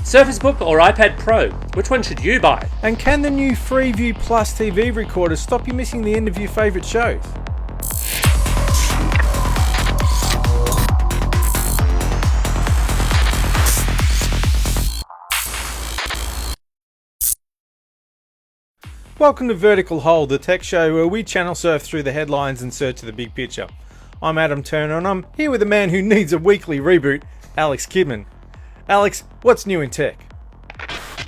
Surface Book or iPad Pro? Which one should you buy? And can the new FreeviewPlus TV recorder stop you missing the end of your favourite shows? Welcome to Vertical Hold, the tech show where we channel surf through the headlines in search of the big picture. I'm Adam Turner and I'm here with a man who needs a weekly reboot, Alex Kidman. Alex, what's new in tech?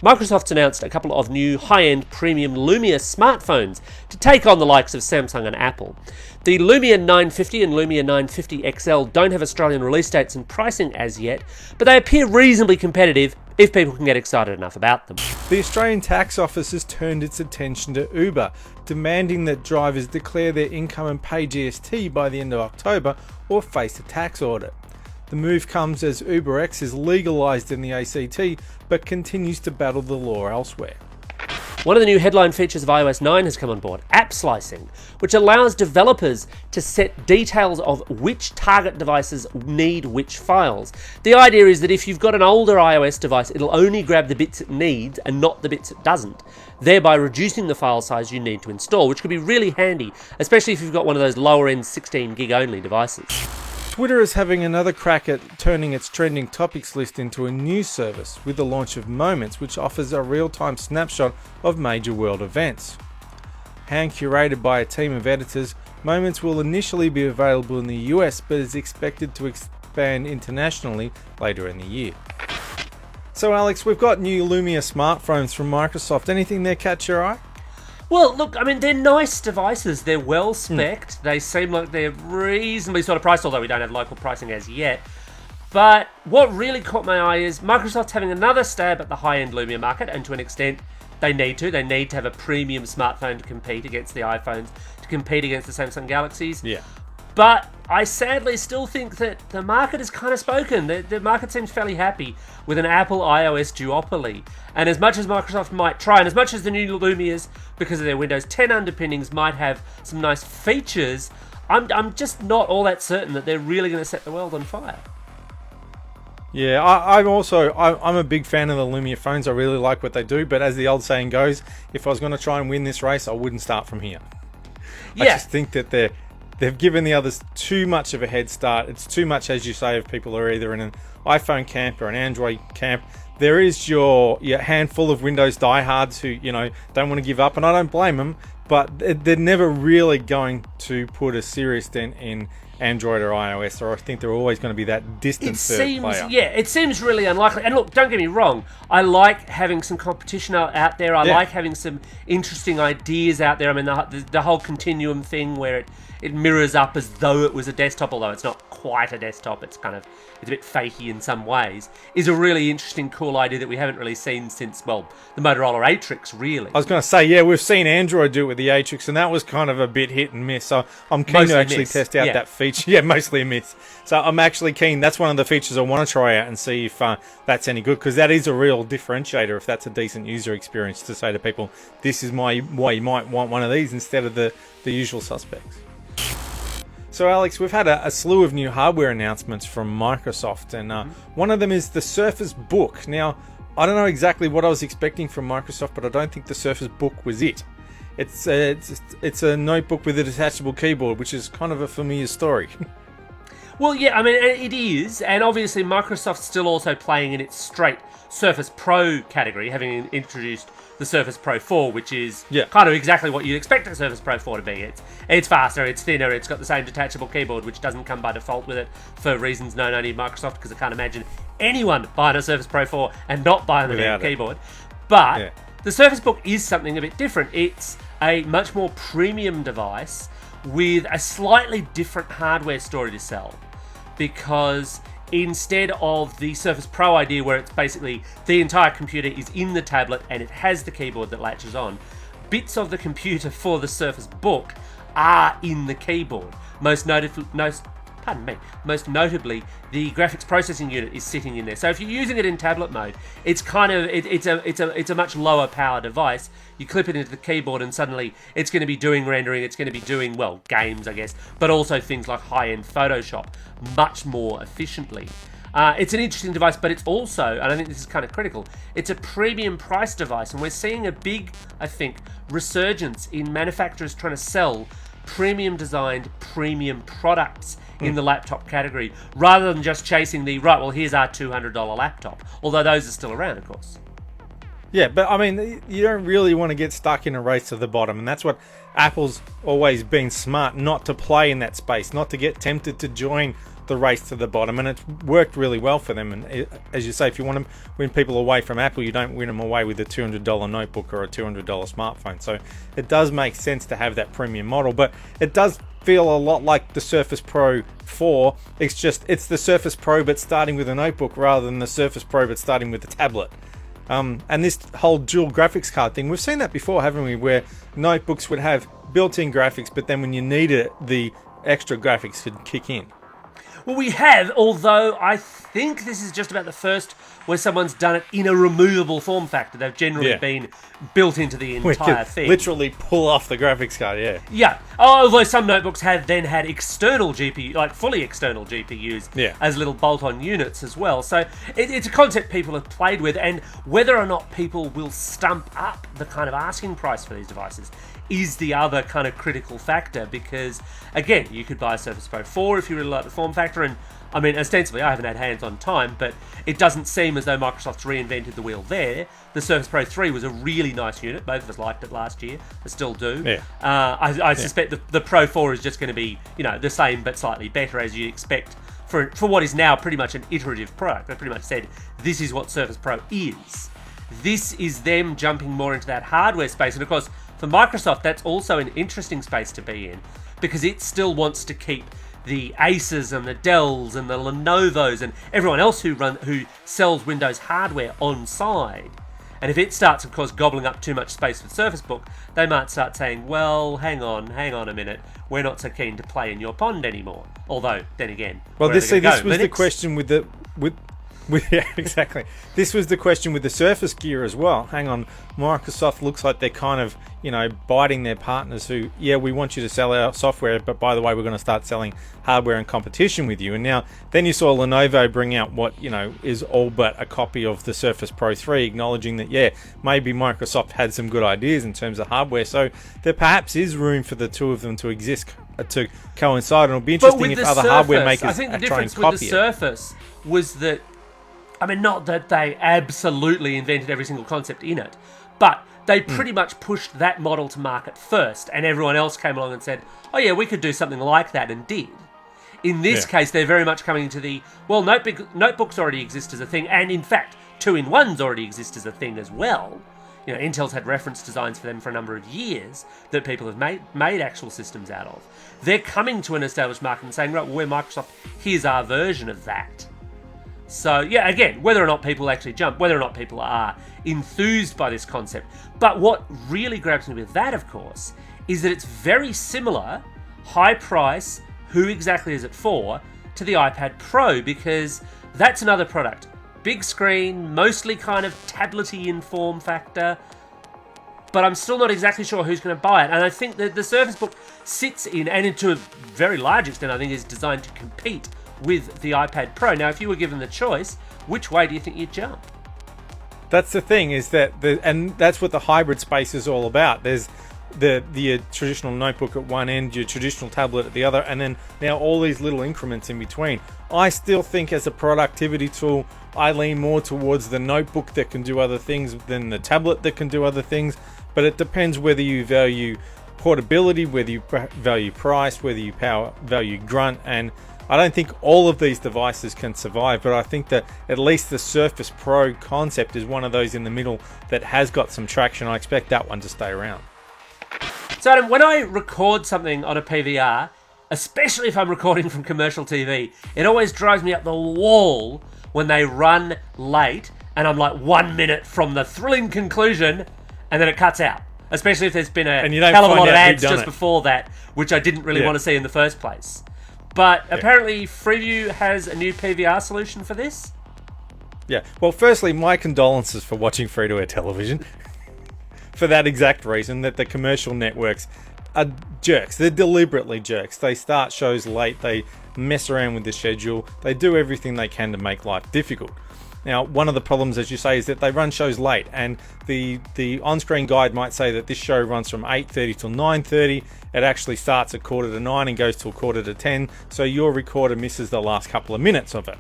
Microsoft's announced a couple of new high-end premium Lumia smartphones to take on the likes of Samsung and Apple. The Lumia 950 and Lumia 950 XL don't have Australian release dates and pricing as yet, but they appear reasonably competitive if people can get excited enough about them. The Australian Tax Office has turned its attention to Uber, demanding that drivers declare their income and pay GST by the end of October or face a tax audit. The move comes as UberX is legalised in the ACT but continues to battle the law elsewhere. One of the new headline features of iOS 9 has come on board, app slicing, which allows developers to set details of which target devices need which files. The idea is that if you've got an older iOS device, it'll only grab the bits it needs and not the bits it doesn't, thereby reducing the file size you need to install, which could be really handy, especially if you've got one of those lower-end 16 gig only devices. Twitter is having another crack at turning its trending topics list into a news service with the launch of Moments, which offers a real-time snapshot of major world events. Hand-curated by a team of editors, Moments will initially be available in the US but is expected to expand internationally later in the year. So Alex, we've got new Lumia smartphones from Microsoft. Anything there catch your eye? Well, look, I mean, they're nice devices. They're well spec'd. They seem like they're reasonably sort of priced, although we don't have local pricing as yet. But what really caught my eye is Microsoft's having another stab at the high-end Lumia market, and to an extent, they need to. They need to have a premium smartphone to compete against the iPhones, to compete against the Samsung Galaxies. Yeah. But I sadly still think that the market has kind of spoken. The market seems fairly happy with an Apple iOS duopoly. And as much as Microsoft might try, and as much as the new Lumias, because of their Windows 10 underpinnings, might have some nice features, I'm just not all that certain that they're really going to set the world on fire. Yeah, I'm a big fan of the Lumia phones. I really like what they do. But as the old saying goes, if I was going to try and win this race, I wouldn't start from here. Yeah. I just think that they've given the others too much of a head start. It's too much, as you say, if people are either in an iPhone camp or an Android camp. There is your handful of Windows diehards who, don't want to give up, and I don't blame them, but they're never really going to put a serious dent in Android or iOS, or I think they're always going to be that distant third player. Yeah, it seems really unlikely. And look, don't get me wrong, I like having some competition out there. I like having some interesting ideas out there. I mean, the whole continuum thing where it mirrors up as though it was a desktop, although it's not quite a desktop. It's a bit fakey in some ways, is a really interesting, cool idea that we haven't really seen since, well, the Motorola Atrix, really. I was going to say, yeah, we've seen Android do it with the Atrix, and that was kind of a bit hit and miss. So I'm keen to actually test out that feature. Yeah, mostly a miss. So I'm actually keen. That's one of the features I want to try out and see if that's any good, because that is a real differentiator, if that's a decent user experience, to say to people, this is why you might want one of these instead of the usual suspects. So Alex, we've had a slew of new hardware announcements from Microsoft, and one of them is the Surface Book. Now, I don't know exactly what I was expecting from Microsoft, but I don't think the Surface Book was it. It's a notebook with a detachable keyboard, which is kind of a familiar story. Well, yeah, I mean, it is, and obviously Microsoft's still also playing in its straight Surface Pro category, having introduced the Surface Pro 4, which is kind of exactly what you'd expect a Surface Pro 4 to be. It's faster, it's thinner, it's got the same detachable keyboard, which doesn't come by default with it for reasons known only to Microsoft, because I can't imagine anyone buying a Surface Pro 4 and not buying the damn keyboard. But the Surface Book is something a bit different. It's a much more premium device with a slightly different hardware story to sell, because instead of the Surface Pro idea where it's basically the entire computer is in the tablet and it has the keyboard that latches on, bits of the computer for the Surface Book are in the keyboard. Most notably, the graphics processing unit is sitting in there. So if you're using it in tablet mode, it's kind of it's a much lower power device. You clip it into the keyboard and suddenly it's going to be doing rendering, it's going to be doing, well, games, I guess, but also things like high-end Photoshop much more efficiently. It's an interesting device, but it's also, and I think this is kind of critical, it's a premium price device, and we're seeing a big, I think, resurgence in manufacturers trying to sell premium designed, premium products in the laptop category, rather than just chasing the, right, well, here's our $200 laptop, although those are still around, of course. Yeah, but I mean, you don't really want to get stuck in a race to the bottom, and that's what Apple's always been smart not to play in that space, not to get tempted to join the race to the bottom, and it's worked really well for them. And as you say, if you want to win people away from Apple, you don't win them away with a $200 notebook or a $200 smartphone. So it does make sense to have that premium model, but it does feel a lot like the Surface Pro 4. It's the Surface Pro but starting with a notebook rather than the Surface Pro but starting with a tablet. And this whole dual graphics card thing, we've seen that before, haven't we? Where notebooks would have built-in graphics, but then when you need it, the extra graphics could kick in. Well, we have, although I think this is just about the first where someone's done it in a removable form factor. They've generally been built into the entire thing. Literally pull off the graphics card, Yeah. Although some notebooks have then had external GPU, like fully external GPUs, as little bolt-on units as well. So it's a concept people have played with, and whether or not people will stump up the kind of asking price for these devices is the other kind of critical factor, because again, you could buy a Surface Pro 4 if you really like the form factor, and I mean, ostensibly I haven't had hands-on time, but it doesn't seem as though Microsoft's reinvented the wheel there. The Surface Pro 3 was a really nice unit. Both of us liked it last year. I still do. I suspect the Pro 4 is just going to be, the same but slightly better, as you expect for what is now pretty much an iterative product. They pretty much said, this is what Surface Pro is. This is them jumping more into that hardware space, and of course, for Microsoft, that's also an interesting space to be in, because it still wants to keep the Aces and the Dells and the Lenovos and everyone else who sells Windows hardware on side. And if it starts, of course, gobbling up too much space with Surface Book, they might start saying, well, hang on a minute, we're not so keen to play in your pond anymore. Although, then again, well, this was the question yeah, exactly. This was the question with the Surface Gear as well. Hang on, Microsoft looks like they're kind of, biting their partners who, we want you to sell our software, but by the way, we're going to start selling hardware in competition with you. And now, then you saw Lenovo bring out what, is all but a copy of the Surface Pro 3, acknowledging that, maybe Microsoft had some good ideas in terms of hardware. So there perhaps is room for the two of them to exist, to coincide. And it'll be interesting if other hardware makers try and copy it. I think the difference with the Surface was that, not that they absolutely invented every single concept in it, but they pretty much pushed that model to market first, and everyone else came along and said, oh yeah, we could do something like that, and did. In this case, they're very much coming to the, notebooks already exist as a thing, and in fact, 2-in-1s already exist as a thing as well. Intel's had reference designs for them for a number of years that people have made actual systems out of. They're coming to an established market and saying, right, well, we're Microsoft, here's our version of that. So, again, whether or not people actually jump, whether or not people are enthused by this concept. But what really grabs me with that, of course, is that it's very similar, high price, who exactly is it for, to the iPad Pro, because that's another product. Big screen, mostly kind of tablet-y in form factor, but I'm still not exactly sure who's going to buy it. And I think that the Surface Book sits in, and to a very large extent, I think is designed to compete with the iPad Pro. Now, if you were given the choice, which way do you think you'd jump? That's the thing, is that and that's what the hybrid space is all about. There's the traditional notebook at one end, your traditional tablet at the other, and then now all these little increments in between. I still think as a productivity tool, I lean more towards the notebook that can do other things than the tablet that can do other things, but it depends whether you value portability, whether you value price, whether you value grunt, and I don't think all of these devices can survive, but I think that at least the Surface Pro concept is one of those in the middle that has got some traction. I expect that one to stay around. So Adam, when I record something on a PVR, especially if I'm recording from commercial TV, it always drives me up the wall when they run late and I'm like 1 minute from the thrilling conclusion and then it cuts out. Especially if there's been a hell of a lot of ads just before that, which I didn't really want to see in the first place. But apparently Freeview has a new PVR solution for this. Yeah. Well, firstly, my condolences for watching free-to-air television. For that exact reason, that the commercial networks are jerks. They're deliberately jerks. They start shows late. They mess around with the schedule. They do everything they can to make life difficult. Now, one of the problems, as you say, is that they run shows late, and the on-screen guide might say that this show runs from 8:30 till 9:30. It actually starts at 8:45 and goes till 9:45, so your recorder misses the last couple of minutes of it.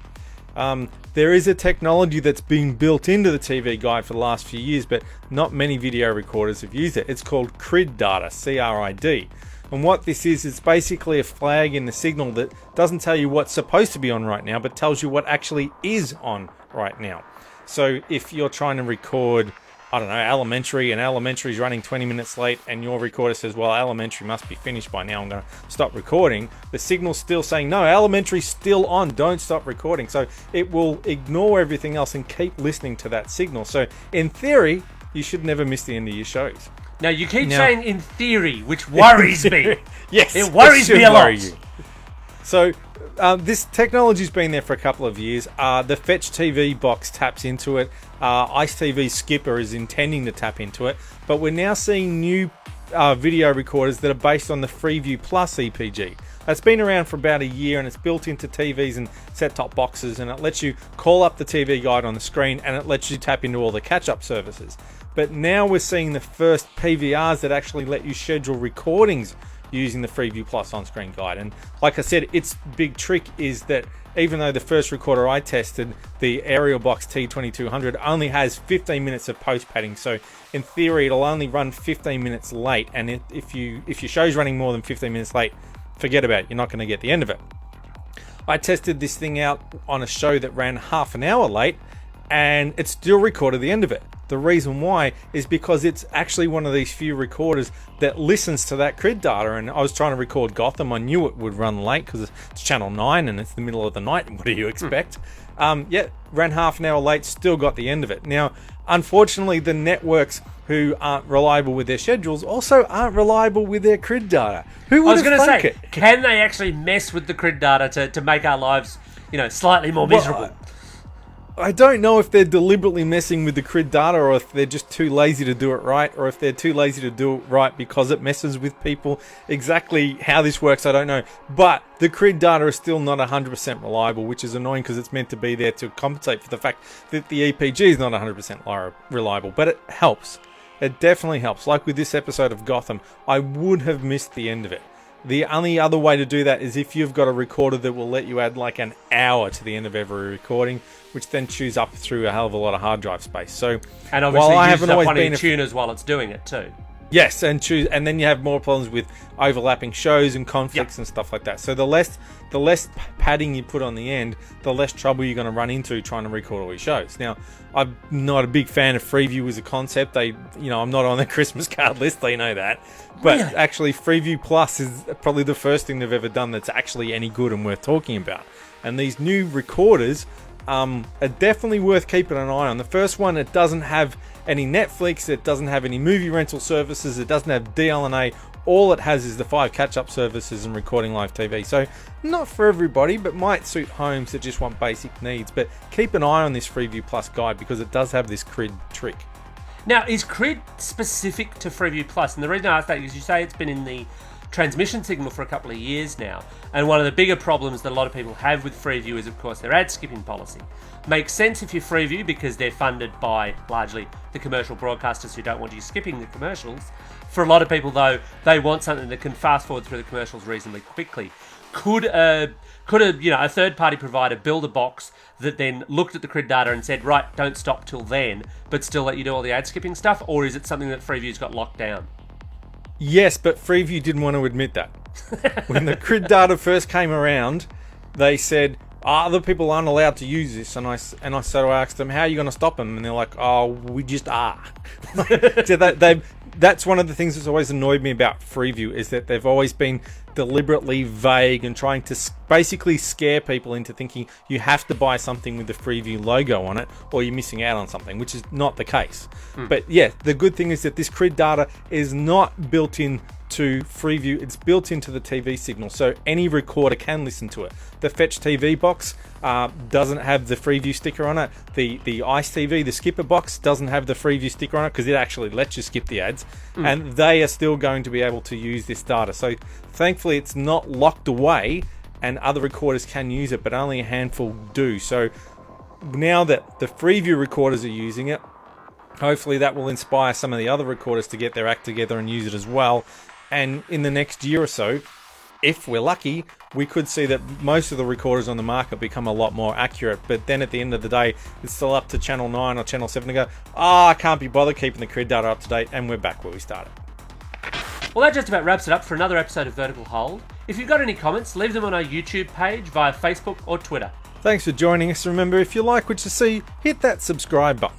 There is a technology that's been built into the TV guide for the last few years, but not many video recorders have used it. It's called CRID data, C-R-I-D. And what this is, it's basically a flag in the signal that doesn't tell you what's supposed to be on right now, but tells you what actually is on right now. So if you're trying to record, I don't know, Elementary, and Elementary is running 20 minutes late, and your recorder says, well, Elementary must be finished by now, I'm going to stop recording, the signal's still saying, no, Elementary's still on, don't stop recording. So it will ignore everything else and keep listening to that signal. So in theory, you should never miss the end of your shows. Now, you keep saying in theory, which worries me. Yes, it worries me a lot. So, this technology's been there for a couple of years. The Fetch TV box taps into it. Ice TV Skipper is intending to tap into it. But we're now seeing new video recorders that are based on the FreeviewPlus EPG. That's been around for about a year, and it's built into TVs and set-top boxes, and it lets you call up the TV guide on the screen, and it lets you tap into all the catch-up services. But now we're seeing the first PVRs that actually let you schedule recordings using the FreeviewPlus on-screen guide. And like I said, its big trick is that even though the first recorder I tested, the AerialBox T2200, only has 15 minutes of post-padding, so in theory it'll only run 15 minutes late, and if your show's running more than 15 minutes late, forget about it, you're not going to get the end of it. I tested this thing out on a show that ran half an hour late, and it still recorded the end of it. The reason why is because it's actually one of these few recorders that listens to that CRID data. And I was trying to record Gotham. I knew it would run late because it's Channel 9 and it's the middle of the night. What do you expect? Ran half an hour late, still got the end of it. Now, unfortunately, the networks who aren't reliable with their schedules also aren't reliable with their CRID data. Who would have thunk it? Can they actually mess with the CRID data to make our lives, slightly more miserable? I don't know if they're deliberately messing with the CRID data, or if they're just too lazy to do it right, or if they're too lazy to do it right because it messes with people. Exactly how this works, I don't know. But the CRID data is still not 100% reliable, which is annoying because it's meant to be there to compensate for the fact that the EPG is not 100% reliable. But it helps. It definitely helps. Like with this episode of Gotham, I would have missed the end of it. The only other way to do that is if you've got a recorder that will let you add like an hour to the end of every recording, which then chews up through a hell of a lot of hard drive space. So, and obviously uses up one of your tuners while it's doing it too. Yes, and then you have more problems with overlapping shows and conflicts and stuff like that. So the less padding you put on the end, the less trouble you're going to run into trying to record all your shows. Now, I'm not a big fan of Freeview as a concept. I'm not on the Christmas card list. They know that. But actually, FreeviewPlus is probably the first thing they've ever done that's actually any good and worth talking about. And these new recorders are definitely worth keeping an eye on. The first one, it doesn't have any Netflix, it doesn't have any movie rental services, it doesn't have DLNA. All it has is the 5 catch-up services and recording live TV. So not for everybody, but might suit homes that just want basic needs. But keep an eye on this FreeviewPlus guide because it does have this CRID trick. Now, is CRID specific to FreeviewPlus? And the reason I ask that is you say it's been in the transmission signal for a couple of years now, and one of the bigger problems that a lot of people have with Freeview is, of course, their ad skipping policy. Makes sense if you're Freeview because they're funded by largely the commercial broadcasters who don't want you skipping the commercials. For a lot of people, though, they want something that can fast forward through the commercials reasonably quickly. Could a third-party provider build a box that then looked at the CRID data and said, right, don't stop till then, but still let you do all the ad skipping stuff, or is it something that Freeview's got locked down? Yes, but Freeview didn't want to admit that. When the CRID data first came around, they said, other people aren't allowed to use this. And I asked them, how are you going to stop them? And they're like, oh, we just are. So that's one of the things that's always annoyed me about Freeview, is that they've always been deliberately vague and trying to basically scare people into thinking you have to buy something with the Freeview logo on it or you're missing out on something, which is not the case. But yeah, the good thing is that this CRID data is not built in to Freeview, it's built into the TV signal, so any recorder can listen to it. The Fetch TV box doesn't have the Freeview sticker on it. The Ice TV, the skipper box, doesn't have the Freeview sticker on it because it actually lets you skip the ads, and they are still going to be able to use this data. So thankfully it's not locked away, and other recorders can use it, but only a handful do. So now that the Freeview recorders are using it, hopefully that will inspire some of the other recorders to get their act together and use it as well. And in the next year or so, if we're lucky, we could see that most of the recorders on the market become a lot more accurate. But then at the end of the day, it's still up to Channel 9 or Channel 7 to go, I can't be bothered keeping the grid data up to date, and we're back where we started. Well, that just about wraps it up for another episode of Vertical Hold. If you've got any comments, leave them on our YouTube page via Facebook or Twitter. Thanks for joining us. Remember, if you like what you see, hit that subscribe button.